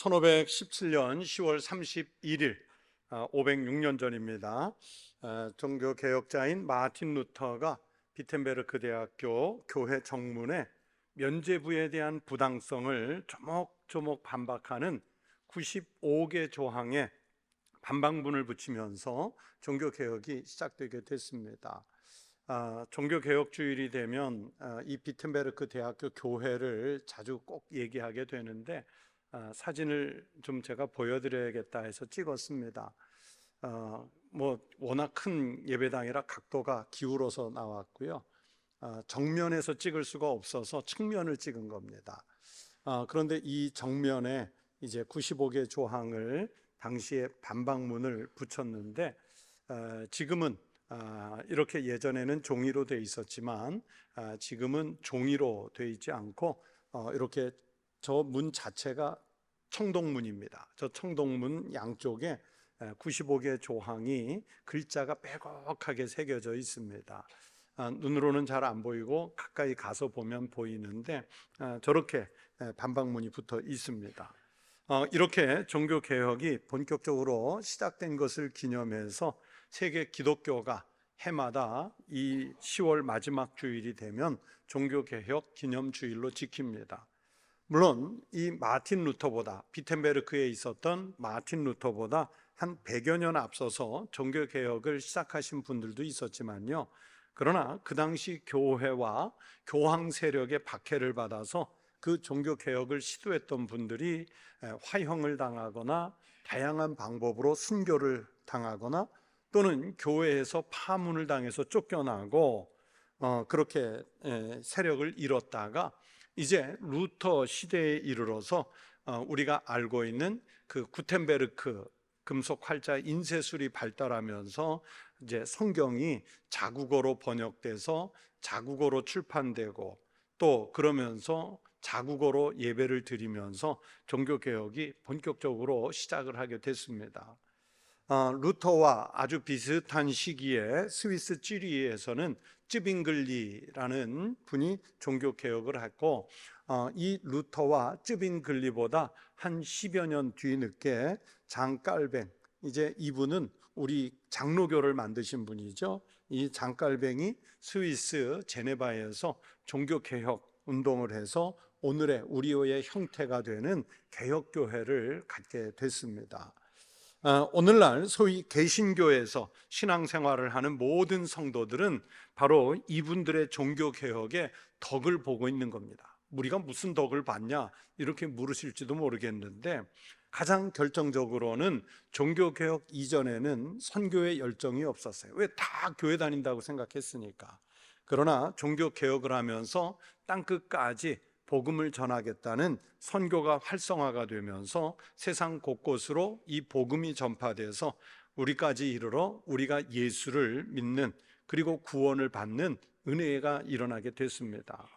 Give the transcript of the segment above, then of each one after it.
1517년 10월 31일 506년 전입니다. 종교개혁자인 마틴 루터가 비텐베르크 대학교 교회 정문에 면죄부에 대한 부당성을 조목조목 반박하는 95개 조항의 반박문을 붙이면서 종교개혁이 시작되게 됐습니다. 종교개혁주일이 되면 이 비텐베르크 대학교 교회를 자주 꼭 얘기하게 되는데 사진을 좀 제가 보여드려야겠다 해서 찍었습니다. 워낙 큰 예배당이라 각도가 기울어서 나왔고요. 정면에서 찍을 수가 없어서 측면을 찍은 겁니다. 그런데 이 정면에 이제 95개 조항을 당시에 반박문을 붙였는데 지금은 이렇게 예전에는 종이로 돼 있었지만 지금은 종이로 돼 있지 않고 이렇게 저 문 자체가 청동문입니다. 저 청동문 양쪽에 95개 조항이 글자가 빼곡하게 새겨져 있습니다. 눈으로는 잘 안 보이고 가까이 가서 보면 보이는데 저렇게 반박문이 붙어 있습니다. 이렇게 종교개혁이 본격적으로 시작된 것을 기념해서 세계 기독교가 해마다 이 10월 마지막 주일이 되면 종교개혁 기념주일로 지킵니다. 물론 이 마틴 루터보다, 비텐베르크에 있었던 마틴 루터보다 한 100여 년 앞서서 종교개혁을 시작하신 분들도 있었지만요, 그러나 그 당시 교회와 교황 세력의 박해를 받아서 그 종교개혁을 시도했던 분들이 화형을 당하거나 다양한 방법으로 순교를 당하거나 또는 교회에서 파문을 당해서 쫓겨나고 그렇게 세력을 잃었다가 이제 루터 시대에 이르러서 우리가 알고 있는 그 구텐베르크 금속 활자 인쇄술이 발달하면서 이제 성경이 자국어로 번역돼서 자국어로 출판되고 또 그러면서 자국어로 예배를 드리면서 종교개혁이 본격적으로 시작을 하게 됐습니다. 루터와 아주 비슷한 시기에 스위스 찌리히에서는 쯔빙글리라는 분이 종교개혁을 했고 이 루터와 쯔빙글리보다 한 10여 년 뒤늦게 장깔뱅, 이제 이분은 우리 장로교를 만드신 분이죠. 이 장깔뱅이 스위스 제네바에서 종교개혁 운동을 해서 오늘의 우리의 형태가 되는 개혁교회를 갖게 됐습니다. 오늘날 소위 개신교에서 신앙생활을 하는 모든 성도들은 바로 이분들의 종교개혁의 덕을 보고 있는 겁니다. 우리가 무슨 덕을 봤냐 이렇게 물으실지도 모르겠는데 가장 결정적으로는 종교개혁 이전에는 선교의 열정이 없었어요. 왜? 다 교회 다닌다고 생각했으니까. 그러나 종교개혁을 하면서 땅끝까지 복음을 전하겠다는 선교가 활성화가 되면서 세상 곳곳으로 이 복음이 전파돼서 우리까지 이르러 우리가 예수를 믿는 그리고 구원을 받는 은혜가 일어나게 됐습니다.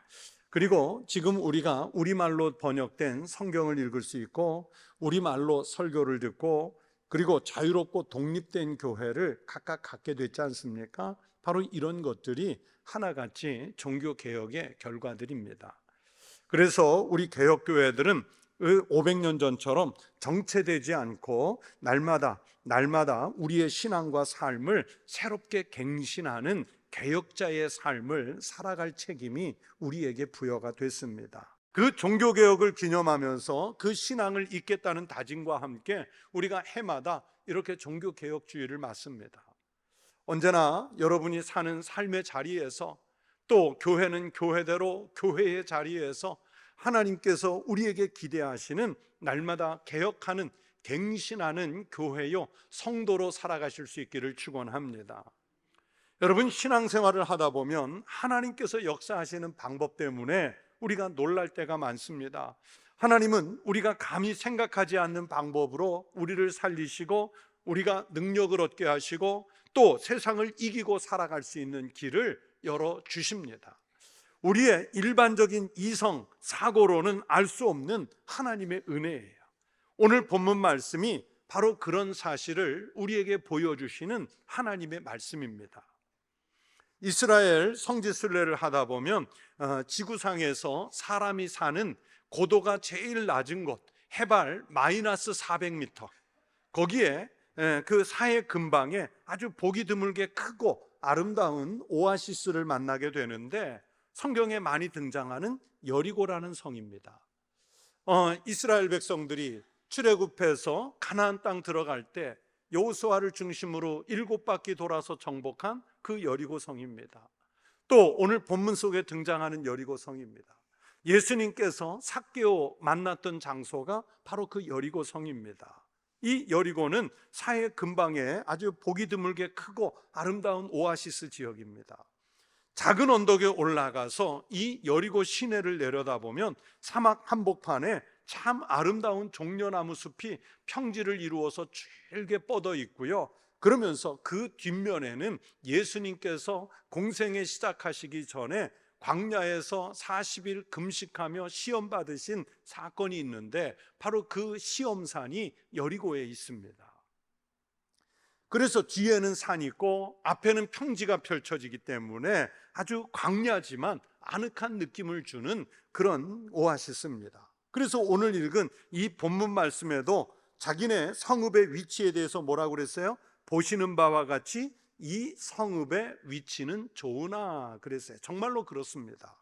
그리고 지금 우리가 우리말로 번역된 성경을 읽을 수 있고 우리말로 설교를 듣고 그리고 자유롭고 독립된 교회를 각각 갖게 됐지 않습니까? 바로 이런 것들이 하나같이 종교개혁의 결과들입니다. 그래서 우리 개혁교회들은 500년 전처럼 정체되지 않고 날마다 우리의 신앙과 삶을 새롭게 갱신하는 개혁자의 삶을 살아갈 책임이 우리에게 부여가 됐습니다. 그 종교개혁을 기념하면서 그 신앙을 잇겠다는 다짐과 함께 우리가 해마다 이렇게 종교개혁주일을 맞습니다. 언제나 여러분이 사는 삶의 자리에서 또 교회는 교회대로 교회의 자리에서 하나님께서 우리에게 기대하시는 날마다 개혁하는 갱신하는 교회요 성도로 살아가실 수 있기를 축원합니다. 여러분, 신앙생활을 하다 보면 하나님께서 역사하시는 방법 때문에 우리가 놀랄 때가 많습니다. 하나님은 우리가 감히 생각하지 않는 방법으로 우리를 살리시고 우리가 능력을 얻게 하시고 또 세상을 이기고 살아갈 수 있는 길을 열어주십니다. 우리의 일반적인 이성, 사고로는 알 수 없는 하나님의 은혜예요. 오늘 본문 말씀이 바로 그런 사실을 우리에게 보여주시는 하나님의 말씀입니다. 이스라엘 성지순례를 하다 보면 지구상에서 사람이 사는 고도가 제일 낮은 곳, 해발 마이너스 400m, 거기에 그 사해 근방에 아주 보기 드물게 크고 아름다운 오아시스를 만나게 되는데, 성경에 많이 등장하는 여리고라는 성입니다. 이스라엘 백성들이 출애굽해서 가나안 땅 들어갈 때 여호수아를 중심으로 7바퀴 돌아서 정복한 그 여리고 성입니다. 또 오늘 본문 속에 등장하는 여리고 성입니다. 예수님께서 삭개오 만났던 장소가 바로 그 여리고 성입니다. 이 여리고는 사해 근방에 아주 보기 드물게 크고 아름다운 오아시스 지역입니다. 작은 언덕에 올라가서 이 여리고 시내를 내려다보면 사막 한복판에 참 아름다운 종려나무 숲이 평지를 이루어서 길게 뻗어 있고요. 그러면서 그 뒷면에는 예수님께서 공생애 시작하시기 전에 광야에서 40일 금식하며 시험 받으신 사건이 있는데, 바로 그 시험산이 여리고에 있습니다. 그래서 뒤에는 산이 있고 앞에는 평지가 펼쳐지기 때문에 아주 광야지만 아늑한 느낌을 주는 그런 오아시스입니다. 그래서 오늘 읽은 이 본문 말씀에도 자기네 성읍의 위치에 대해서 뭐라고 그랬어요? 보시는 바와 같이 이 성읍의 위치는 좋으나 그랬어요. 정말로 그렇습니다.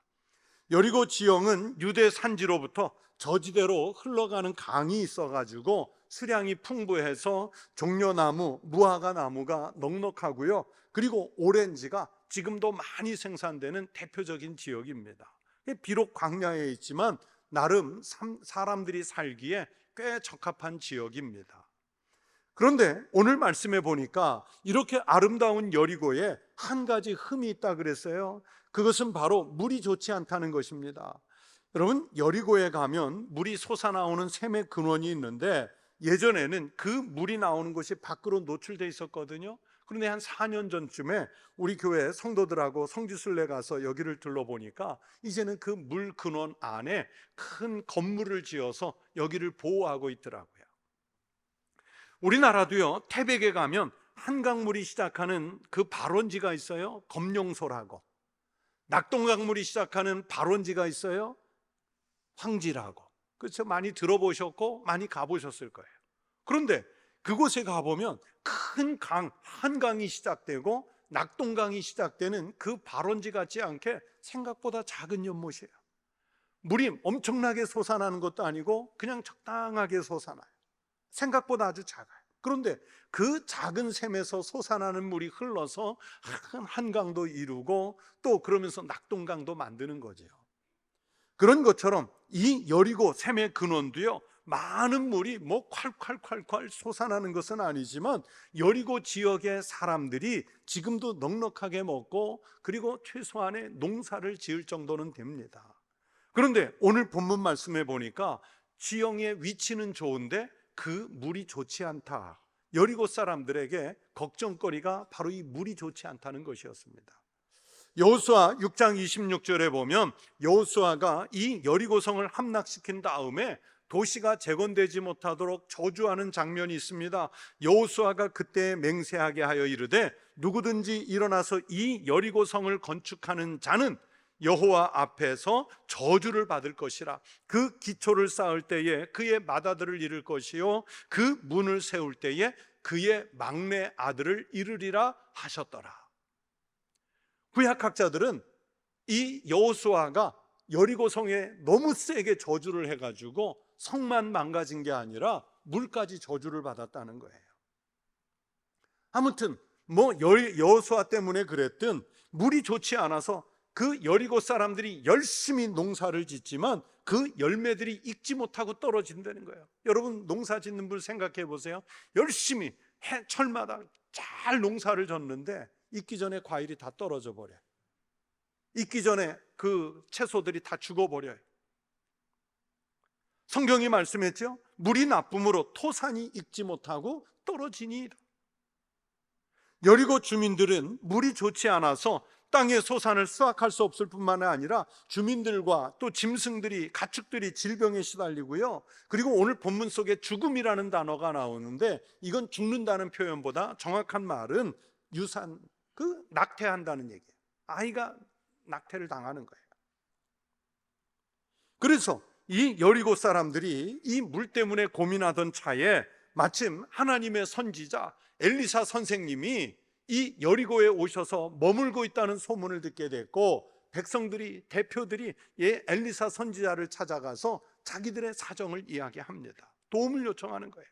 여리고 지형은 유대 산지로부터 저지대로 흘러가는 강이 있어가지고 수량이 풍부해서 종려나무, 무화과 나무가 넉넉하고요. 그리고 오렌지가 지금도 많이 생산되는 대표적인 지역입니다. 비록 광야에 있지만 나름 사람들이 살기에 꽤 적합한 지역입니다. 그런데 오늘 말씀해 보니까 이렇게 아름다운 여리고에 한 가지 흠이 있다 그랬어요. 그것은 바로 물이 좋지 않다는 것입니다. 여러분, 여리고에 가면 물이 솟아나오는 샘의 근원이 있는데, 예전에는 그 물이 나오는 곳이 밖으로 노출되어 있었거든요. 그런데 한 4년 전쯤에 우리 교회 성도들하고 성지순례 가서 여기를 둘러보니까 이제는 그 물 근원 안에 큰 건물을 지어서 여기를 보호하고 있더라고요. 우리나라도요, 태백에 가면 한강물이 시작하는 그 발원지가 있어요. 검룡소라고. 낙동강물이 시작하는 발원지가 있어요. 황지라고. 그렇죠? 많이 들어보셨고 많이 가보셨을 거예요. 그런데 그곳에 가보면 큰 강, 한강이 시작되고 낙동강이 시작되는 그 발원지 같지 않게 생각보다 작은 연못이에요. 물이 엄청나게 솟아나는 것도 아니고 그냥 적당하게 솟아나요. 생각보다 아주 작아요. 그런데 그 작은 샘에서 솟아나는 물이 흘러서 큰 한강도 이루고 또 그러면서 낙동강도 만드는 거죠. 그런 것처럼 이 여리고 샘의 근원도요, 많은 물이 뭐 콸콸콸콸 솟아나는 것은 아니지만 여리고 지역의 사람들이 지금도 넉넉하게 먹고 그리고 최소한의 농사를 지을 정도는 됩니다. 그런데 오늘 본문 말씀에 보니까 지형의 위치는 좋은데 그 물이 좋지 않다. 여리고 사람들에게 걱정거리가 바로 이 물이 좋지 않다는 것이었습니다. 여호수아 6장 26절에 보면 여호수아가 이 여리고성을 함락시킨 다음에 도시가 재건되지 못하도록 저주하는 장면이 있습니다. 여호수아가 그때 맹세하게 하여 이르되 누구든지 일어나서 이 여리고성을 건축하는 자는 여호와 앞에서 저주를 받을 것이라. 그 기초를 쌓을 때에 그의 맏아들을 잃을 것이요 그 문을 세울 때에 그의 막내 아들을 잃으리라 하셨더라. 구약학자들은 이 여호수아가 여리고성에 너무 세게 저주를 해가지고 성만 망가진 게 아니라 물까지 저주를 받았다는 거예요. 아무튼 뭐 여호수아 때문에 그랬든 물이 좋지 않아서 그 여리고 사람들이 열심히 농사를 짓지만 그 열매들이 익지 못하고 떨어진다는 거예요. 여러분, 농사 짓는 분 생각해 보세요. 열심히 철마다 잘 농사를 졌는데 익기 전에 과일이 다 떨어져 버려요. 익기 전에 그 채소들이 다 죽어버려요. 성경이 말씀했죠. 물이 나쁨으로 토산이 익지 못하고 떨어지니. 여리고 주민들은 물이 좋지 않아서 땅의 소산을 수확할 수 없을 뿐만 아니라 주민들과 또 짐승들이, 가축들이 질병에 시달리고요. 그리고 오늘 본문 속에 죽음이라는 단어가 나오는데 이건 죽는다는 표현보다 정확한 말은 유산, 낙태한다는 얘기예요. 아이가 낙태를 당하는 거예요. 그래서 이 여리고 사람들이 이 물 때문에 고민하던 차에 마침 하나님의 선지자 엘리사 선생님이 이 여리고에 오셔서 머물고 있다는 소문을 듣게 됐고, 백성들이, 대표들이 엘리사 선지자를 찾아가서 자기들의 사정을 이야기합니다. 도움을 요청하는 거예요.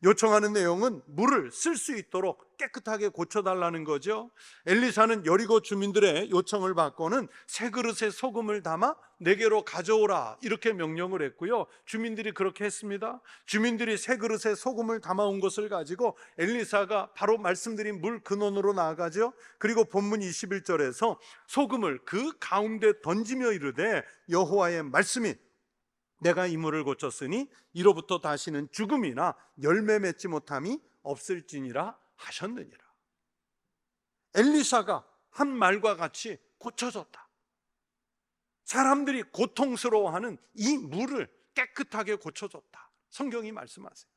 요청하는 내용은 물을 쓸 수 있도록 깨끗하게 고쳐달라는 거죠. 엘리사는 여리고 주민들의 요청을 받고는 새 그릇에 소금을 담아 내게로 가져오라 이렇게 명령을 했고요. 주민들이 그렇게 했습니다. 주민들이 새 그릇에 소금을 담아온 것을 가지고 엘리사가 바로 말씀드린 물 근원으로 나아가죠. 그리고 본문 21절에서 소금을 그 가운데 던지며 이르되 여호와의 말씀이 내가 이 물을 고쳤으니 이로부터 다시는 죽음이나 열매 맺지 못함이 없을지니라 하셨느니라. 엘리사가 한 말과 같이 고쳐졌다. 사람들이 고통스러워하는 이 물을 깨끗하게 고쳐줬다. 성경이 말씀하세요.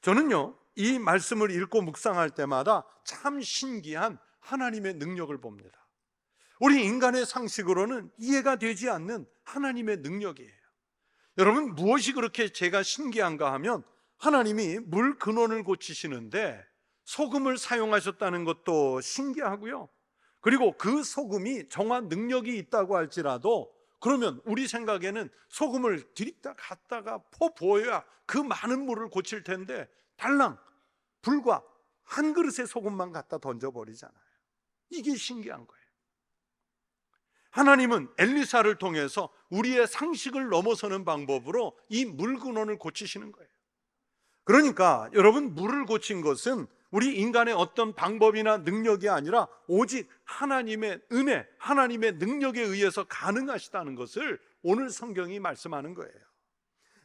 저는요, 이 말씀을 읽고 묵상할 때마다 참 신기한 하나님의 능력을 봅니다. 우리 인간의 상식으로는 이해가 되지 않는 하나님의 능력이에요. 여러분, 무엇이 그렇게 제가 신기한가 하면 하나님이 물 근원을 고치시는데 소금을 사용하셨다는 것도 신기하고요. 그리고 그 소금이 정화 능력이 있다고 할지라도, 그러면 우리 생각에는 소금을 들이다 갔다가 퍼 부어야 그 많은 물을 고칠 텐데 달랑 불과 한 그릇의 소금만 갖다 던져버리잖아요. 이게 신기한 거예요. 하나님은 엘리사를 통해서 우리의 상식을 넘어서는 방법으로 이 물 근원을 고치시는 거예요. 그러니까 여러분, 물을 고친 것은 우리 인간의 어떤 방법이나 능력이 아니라 오직 하나님의 은혜, 하나님의 능력에 의해서 가능하시다는 것을 오늘 성경이 말씀하는 거예요.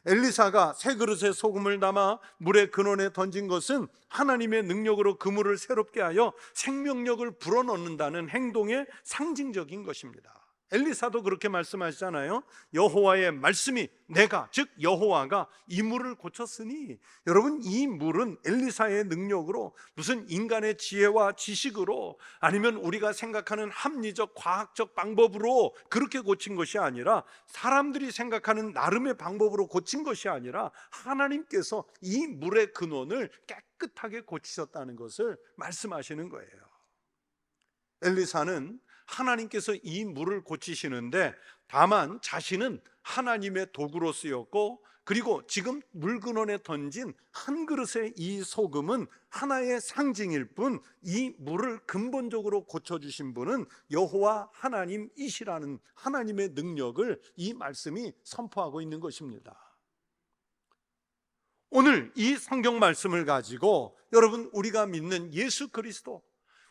엘리사가 새 그릇에 소금을 담아 물의 근원에 던진 것은 하나님의 능력으로 그 물을 새롭게 하여 생명력을 불어넣는다는 행동의 상징적인 것입니다. 엘리사도 그렇게 말씀하시잖아요. 여호와의 말씀이 내가, 즉 여호와가 이 물을 고쳤으니, 여러분, 이 물은 엘리사의 능력으로, 무슨 인간의 지혜와 지식으로, 아니면 우리가 생각하는 합리적 과학적 방법으로 그렇게 고친 것이 아니라, 사람들이 생각하는 나름의 방법으로 고친 것이 아니라 하나님께서 이 물의 근원을 깨끗하게 고치셨다는 것을 말씀하시는 거예요. 엘리사는 하나님께서 이 물을 고치시는데 다만 자신은 하나님의 도구로 쓰였고, 그리고 지금 물 근원에 던진 한 그릇의 이 소금은 하나의 상징일 뿐, 이 물을 근본적으로 고쳐주신 분은 여호와 하나님이시라는 하나님의 능력을 이 말씀이 선포하고 있는 것입니다. 오늘 이 성경 말씀을 가지고 여러분, 우리가 믿는 예수 그리스도,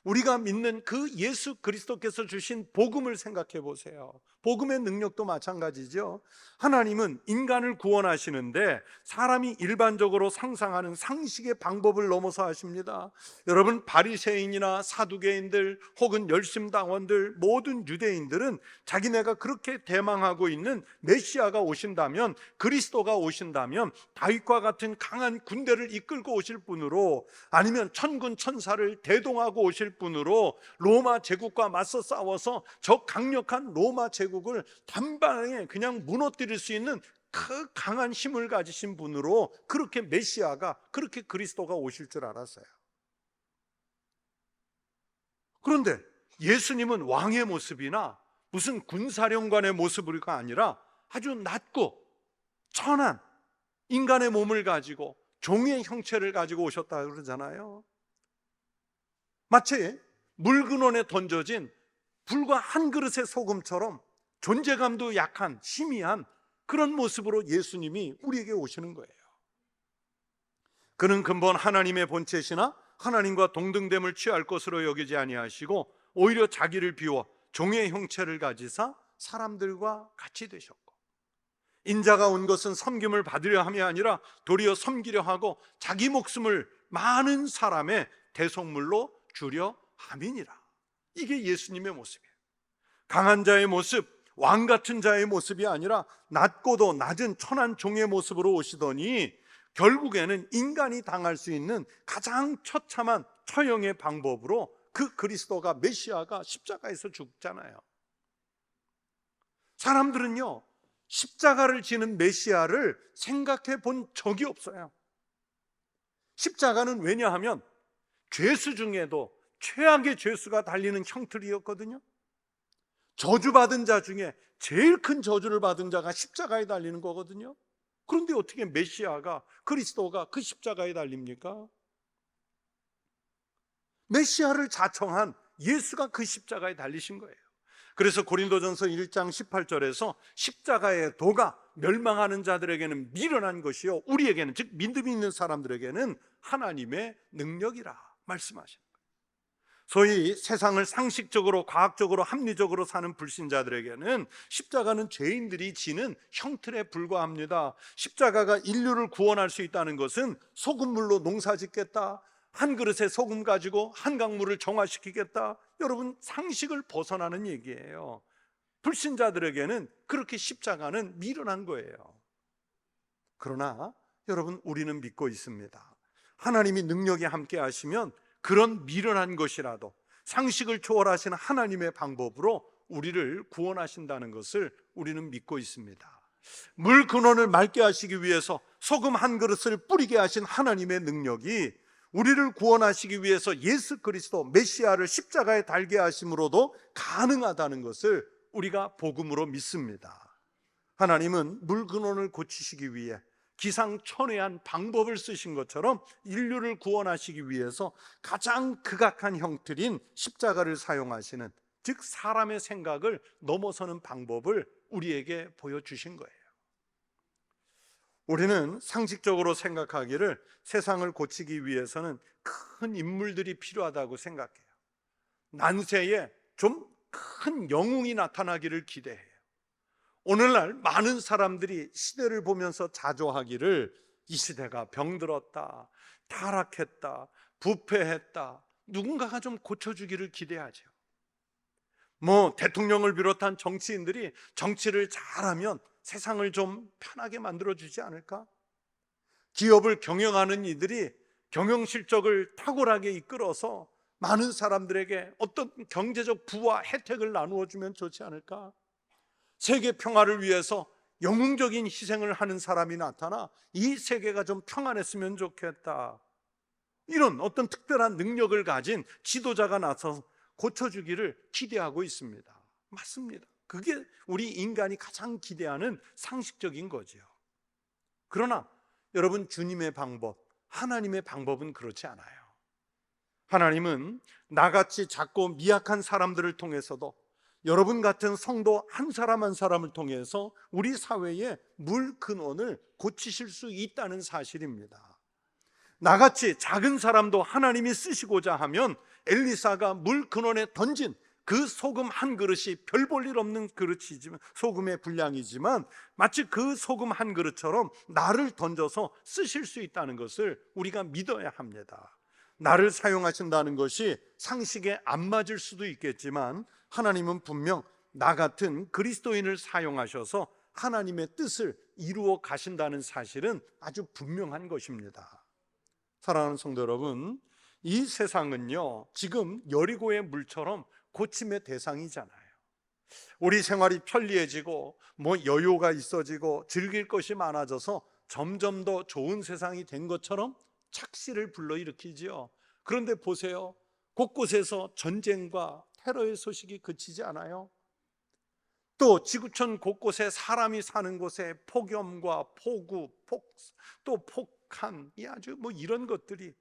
우리가 믿는 그 예수 그리스도께서 주신 복음을 생각해 보세요. 복음의 능력도 마찬가지죠. 하나님은 인간을 구원하시는데 사람이 일반적으로 상상하는 상식의 방법을 넘어서 하십니다. 여러분, 바리새인이나 사두개인들 혹은 열심당원들, 모든 유대인들은 자기네가 그렇게 대망하고 있는 메시아가 오신다면, 그리스도가 오신다면 다윗과 같은 강한 군대를 이끌고 오실 분으로, 아니면 천군 천사를 대동하고 오실 분으로 로마 제국과 맞서 싸워서 저 강력한 로마 제국을 단방에 그냥 무너뜨릴 수 있는 그 강한 힘을 가지신 분으로, 그렇게 메시아가, 그렇게 그리스도가 오실 줄 알았어요. 그런데 예수님은 왕의 모습이나 무슨 군사령관의 모습이 아니라 아주 낮고 천한 인간의 몸을 가지고 종의 형체를 가지고 오셨다 그러잖아요. 마치 물 근원에 던져진 불과 한 그릇의 소금처럼 존재감도 약한 희미한 그런 모습으로 예수님이 우리에게 오시는 거예요. 그는 근본 하나님의 본체시나 하나님과 동등됨을 취할 것으로 여기지 아니하시고 오히려 자기를 비워 종의 형체를 가지사 사람들과 같이 되셨고, 인자가 온 것은 섬김을 받으려 함이 아니라 도리어 섬기려 하고 자기 목숨을 많은 사람의 대속물로 주려 함이니라. 이게 예수님의 모습이에요. 강한 자의 모습, 왕 같은 자의 모습이 아니라 낮고도 낮은 천한 종의 모습으로 오시더니 결국에는 인간이 당할 수 있는 가장 처참한 처형의 방법으로 그 그리스도가, 메시아가 십자가에서 죽잖아요. 사람들은요, 십자가를 지는 메시아를 생각해 본 적이 없어요. 십자가는 왜냐하면 죄수 중에도 최악의 죄수가 달리는 형틀이었거든요. 저주받은 자 중에 제일 큰 저주를 받은 자가 십자가에 달리는 거거든요. 그런데 어떻게 메시아가, 그리스도가 그 십자가에 달립니까? 메시아를 자청한 예수가 그 십자가에 달리신 거예요. 그래서 고린도전서 1장 18절에서 십자가의 도가 멸망하는 자들에게는 미련한 것이요 우리에게는, 즉 믿음이 있는 사람들에게는 하나님의 능력이라 말씀하시는 거예요. 소위 세상을 상식적으로, 과학적으로, 합리적으로 사는 불신자들에게는 십자가는 죄인들이 지는 형틀에 불과합니다. 십자가가 인류를 구원할 수 있다는 것은 소금물로 농사 짓겠다, 한 그릇에 소금 가지고 한강물을 정화시키겠다, 여러분 상식을 벗어나는 얘기예요. 불신자들에게는 그렇게 십자가는 미련한 거예요. 그러나 여러분, 우리는 믿고 있습니다. 하나님이 능력에 함께 하시면 그런 미련한 것이라도 상식을 초월하시는 하나님의 방법으로 우리를 구원하신다는 것을 우리는 믿고 있습니다. 물 근원을 맑게 하시기 위해서 소금 한 그릇을 뿌리게 하신 하나님의 능력이 우리를 구원하시기 위해서 예수 그리스도 메시아를 십자가에 달게 하심으로도 가능하다는 것을 우리가 복음으로 믿습니다. 하나님은 물 근원을 고치시기 위해 기상천외한 방법을 쓰신 것처럼 인류를 구원하시기 위해서 가장 극악한 형틀인 십자가를 사용하시는, 즉 사람의 생각을 넘어서는 방법을 우리에게 보여주신 거예요. 우리는 상식적으로 생각하기를 세상을 고치기 위해서는 큰 인물들이 필요하다고 생각해요. 난세에 좀 큰 영웅이 나타나기를 기대해요. 오늘날 많은 사람들이 시대를 보면서 자조하기를 이 시대가 병들었다, 타락했다, 부패했다, 누군가가 좀 고쳐주기를 기대하죠. 대통령을 비롯한 정치인들이 정치를 잘하면 세상을 좀 편하게 만들어주지 않을까? 기업을 경영하는 이들이 경영 실적을 탁월하게 이끌어서 많은 사람들에게 어떤 경제적 부와 혜택을 나누어 주면 좋지 않을까? 세계 평화를 위해서 영웅적인 희생을 하는 사람이 나타나 이 세계가 좀 평안했으면 좋겠다, 이런 어떤 특별한 능력을 가진 지도자가 나서서 고쳐주기를 기대하고 있습니다. 맞습니다. 그게 우리 인간이 가장 기대하는 상식적인 거죠. 그러나 여러분, 주님의 방법, 하나님의 방법은 그렇지 않아요. 하나님은 나같이 작고 미약한 사람들을 통해서도, 여러분 같은 성도 한 사람 한 사람을 통해서 우리 사회의 물 근원을 고치실 수 있다는 사실입니다. 나같이 작은 사람도 하나님이 쓰시고자 하면 엘리사가 물 근원에 던진 그 소금 한 그릇이 별 볼 일 없는 그릇이지만, 소금의 분량이지만 마치 그 소금 한 그릇처럼 나를 던져서 쓰실 수 있다는 것을 우리가 믿어야 합니다. 나를 사용하신다는 것이 상식에 안 맞을 수도 있겠지만 하나님은 분명 나 같은 그리스도인을 사용하셔서 하나님의 뜻을 이루어 가신다는 사실은 아주 분명한 것입니다. 사랑하는 성도 여러분, 이 세상은요 지금 여리고의 물처럼 고침의 대상이잖아요. 우리 생활이 편리해지고 여유가 있어지고 즐길 것이 많아져서 점점 더 좋은 세상이 된 것처럼 착시를 불러일으키지요. 그런데 보세요, 곳곳에서 전쟁과 테러의 소식이 그치지 않아요. 또 지구촌 곳곳에 사람이 사는 곳에 폭염과 폭우, 또 폭한, 아주 이런 것들이,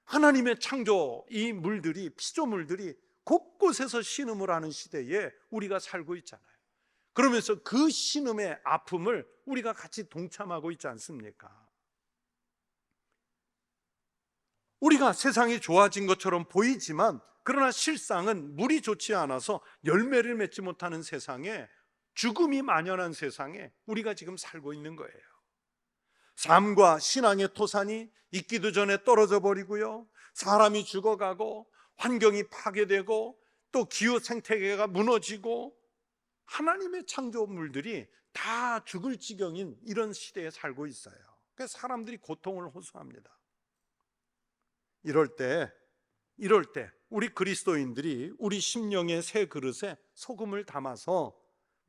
하나님의 창조 이 물들이, 피조물들이 곳곳에서 신음을 하는 시대에 우리가 살고 있잖아요. 그러면서 그 신음의 아픔을 우리가 같이 동참하고 있지 않습니까? 우리가 세상이 좋아진 것처럼 보이지만 그러나 실상은 물이 좋지 않아서 열매를 맺지 못하는 세상에, 죽음이 만연한 세상에 우리가 지금 살고 있는 거예요. 삶과 신앙의 토산이 있기도 전에 떨어져 버리고요, 사람이 죽어가고 환경이 파괴되고 또 기후 생태계가 무너지고 하나님의 창조물들이 다 죽을 지경인 이런 시대에 살고 있어요. 그래서 사람들이 고통을 호소합니다. 이럴 때 우리 그리스도인들이 우리 심령의 새 그릇에 소금을 담아서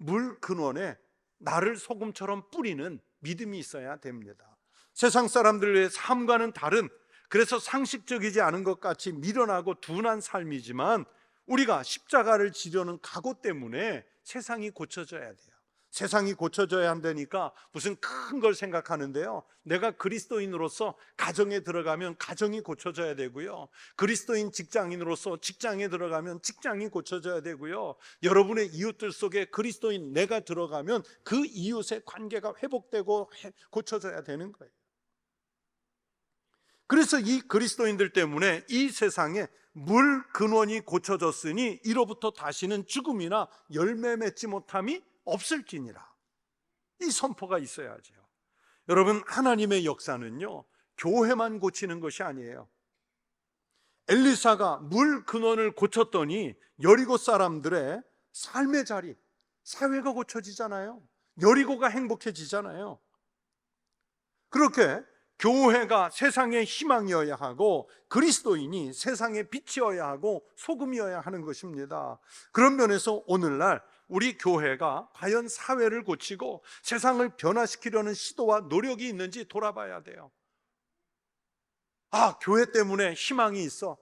물 근원에 나를 소금처럼 뿌리는 믿음이 있어야 됩니다. 세상 사람들의 삶과는 다른, 그래서 상식적이지 않은 것 같이 미련하고 둔한 삶이지만 우리가 십자가를 지려는 각오 때문에 세상이 고쳐져야 돼요. 세상이 고쳐져야 한다니까 무슨 큰 걸 생각하는데요, 내가 그리스도인으로서 가정에 들어가면 가정이 고쳐져야 되고요, 그리스도인 직장인으로서 직장에 들어가면 직장이 고쳐져야 되고요, 여러분의 이웃들 속에 그리스도인 내가 들어가면 그 이웃의 관계가 회복되고 고쳐져야 되는 거예요. 그래서 이 그리스도인들 때문에 이 세상에 물 근원이 고쳐졌으니 이로부터 다시는 죽음이나 열매 맺지 못함이 없을지니라. 이 선포가 있어야죠. 여러분, 하나님의 역사는요, 교회만 고치는 것이 아니에요. 엘리사가 물 근원을 고쳤더니 여리고 사람들의 삶의 자리, 사회가 고쳐지잖아요. 여리고가 행복해지잖아요. 그렇게 교회가 세상의 희망이어야 하고 그리스도인이 세상의 빛이어야 하고 소금이어야 하는 것입니다. 그런 면에서 오늘날 우리 교회가 과연 사회를 고치고 세상을 변화시키려는 시도와 노력이 있는지 돌아봐야 돼요. 교회 때문에 희망이 있어,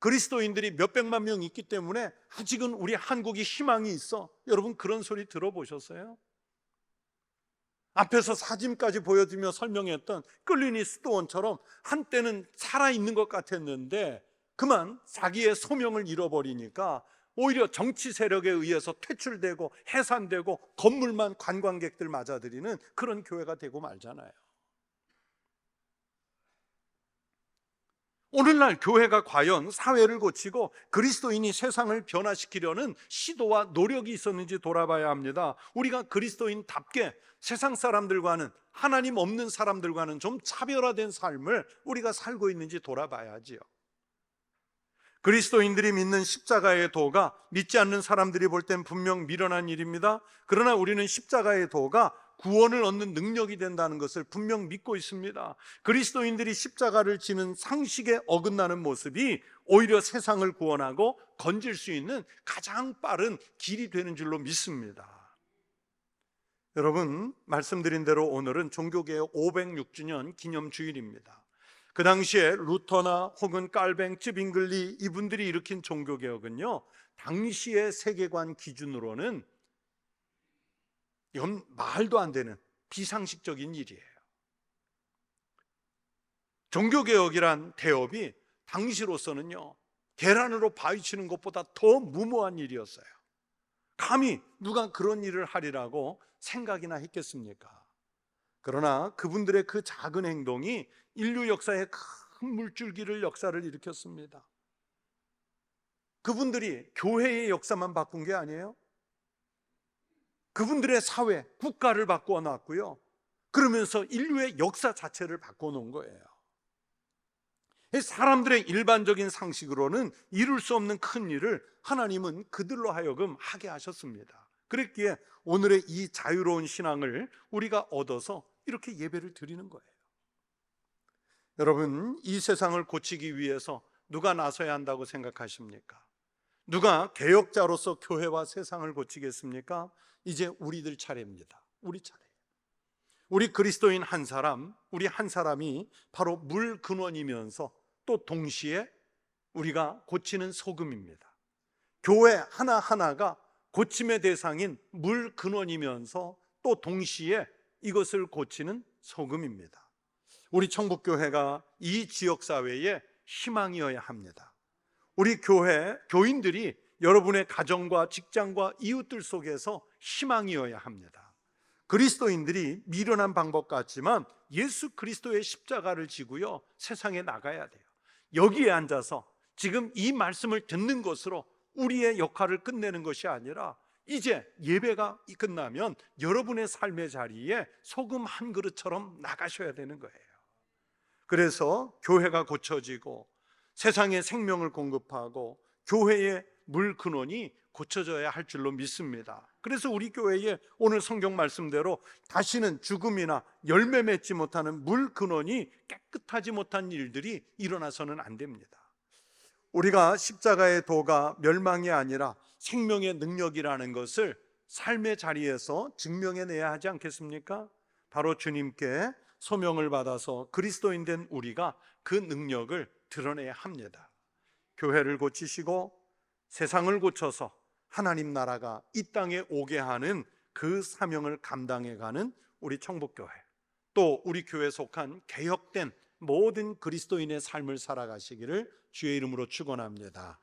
그리스도인들이 몇백만 명 있기 때문에 아직은 우리 한국이 희망이 있어. 여러분, 그런 소리 들어보셨어요? 앞에서 사진까지 보여주며 설명했던 끌리니 스토원처럼 한때는 살아있는 것 같았는데 그만 자기의 소명을 잃어버리니까 오히려 정치 세력에 의해서 퇴출되고 해산되고 건물만 관광객들 맞아들이는 그런 교회가 되고 말잖아요. 오늘날 교회가 과연 사회를 고치고 그리스도인이 세상을 변화시키려는 시도와 노력이 있었는지 돌아봐야 합니다. 우리가 그리스도인답게 세상 사람들과는, 하나님 없는 사람들과는 좀 차별화된 삶을 우리가 살고 있는지 돌아봐야지요. 그리스도인들이 믿는 십자가의 도가 믿지 않는 사람들이 볼 땐 분명 미련한 일입니다. 그러나 우리는 십자가의 도가 구원을 얻는 능력이 된다는 것을 분명 믿고 있습니다. 그리스도인들이 십자가를 지는 상식에 어긋나는 모습이 오히려 세상을 구원하고 건질 수 있는 가장 빠른 길이 되는 줄로 믿습니다. 여러분, 말씀드린 대로 오늘은 종교개혁 506주년 기념주일입니다. 그 당시에 루터나 혹은 깔뱅, 쯔빙글리 이분들이 일으킨 종교개혁은요, 당시의 세계관 기준으로는 이건 말도 안 되는 비상식적인 일이에요. 종교개혁이란 대업이 당시로서는요, 계란으로 바위치는 것보다 더 무모한 일이었어요. 감히 누가 그런 일을 하리라고 생각이나 했겠습니까? 그러나 그분들의 그 작은 행동이 인류 역사의 큰 물줄기를 역사를 일으켰습니다. 그분들이 교회의 역사만 바꾼 게 아니에요. 그분들의 사회, 국가를 바꾸어 놨고요, 그러면서 인류의 역사 자체를 바꿔놓은 거예요. 사람들의 일반적인 상식으로는 이룰 수 없는 큰 일을 하나님은 그들로 하여금 하게 하셨습니다. 그랬기에 오늘의 이 자유로운 신앙을 우리가 얻어서 이렇게 예배를 드리는 거예요. 여러분, 이 세상을 고치기 위해서 누가 나서야 한다고 생각하십니까? 누가 개혁자로서 교회와 세상을 고치겠습니까? 이제 우리들 차례입니다. 우리 차례. 우리 그리스도인 한 사람, 우리 한 사람이 바로 물 근원이면서 또 동시에 우리가 고치는 소금입니다. 교회 하나하나가 고침의 대상인 물 근원이면서 또 동시에 이것을 고치는 소금입니다. 우리 청북교회가 이 지역사회의 희망이어야 합니다. 우리 교회 교인들이 여러분의 가정과 직장과 이웃들 속에서 희망이어야 합니다. 그리스도인들이 미련한 방법 같지만 예수 그리스도의 십자가를 지고요, 세상에 나가야 돼요. 여기에 앉아서 지금 이 말씀을 듣는 것으로 우리의 역할을 끝내는 것이 아니라 이제 예배가 끝나면 여러분의 삶의 자리에 소금 한 그릇처럼 나가셔야 되는 거예요. 그래서 교회가 고쳐지고 세상에 생명을 공급하고 교회의 물 근원이 고쳐져야 할 줄로 믿습니다. 그래서 우리 교회에 오늘 성경 말씀대로 다시는 죽음이나 열매 맺지 못하는 물 근원이 깨끗하지 못한 일들이 일어나서는 안 됩니다. 우리가 십자가의 도가 멸망이 아니라 생명의 능력이라는 것을 삶의 자리에서 증명해내야 하지 않겠습니까? 바로 주님께 소명을 받아서 그리스도인 된 우리가 그 능력을 드러내야 합니다. 교회를 고치시고 세상을 고쳐서 하나님 나라가 이 땅에 오게 하는 그 사명을 감당해가는 우리 청북교회, 또 우리 교회에 속한 개혁된 모든 그리스도인의 삶을 살아가시기를 주의 이름으로 축원합니다.